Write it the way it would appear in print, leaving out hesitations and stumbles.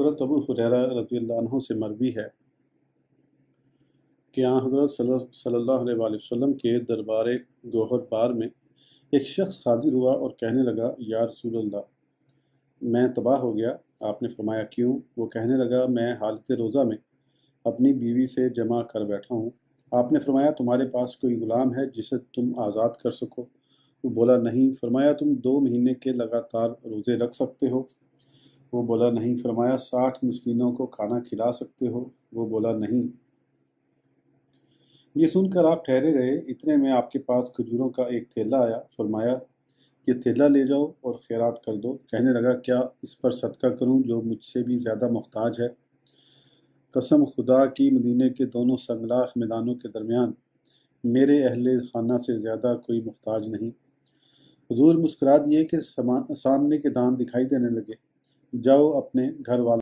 حضرت ابو ہریرہ رضی اللہ عنہ سے مروی ہے کہ حضرت صلی اللہ علیہ وآلہ وسلم کے دربار گوہر بار میں ایک شخص حاضر ہوا اور کہنے لگا، یا رسول اللہ، میں تباہ ہو گیا۔ آپ نے فرمایا، کیوں؟ وہ کہنے لگا، میں حالت روزہ میں اپنی بیوی سے جمع کر بیٹھا ہوں۔ آپ نے فرمایا، تمہارے پاس کوئی غلام ہے جسے تم آزاد کر سکو؟ وہ بولا، نہیں۔ فرمایا، تم 2 مہینے کے لگاتار روزے رکھ سکتے ہو؟ وہ بولا، نہیں۔ فرمایا، 60 مسکینوں کو کھانا کھلا سکتے ہو؟ وہ بولا، نہیں۔ یہ سن کر آپ ٹھہرے رہے۔ اتنے میں آپ کے پاس کھجوروں کا ایک تھیلا آیا۔ فرمایا، یہ تھیلا لے جاؤ اور خیرات کر دو۔ کہنے لگا، کیا اس پر صدقہ کروں جو مجھ سے بھی زیادہ محتاج ہے؟ قسم خدا کی، مدینے کے دونوں سنگلاخ میدانوں کے درمیان میرے اہل خانہ سے زیادہ کوئی محتاج نہیں۔ حضور مسکرا دیے کہ سامنے کے دان دکھائی دینے لگے۔ جاؤ اپنے گھر والوں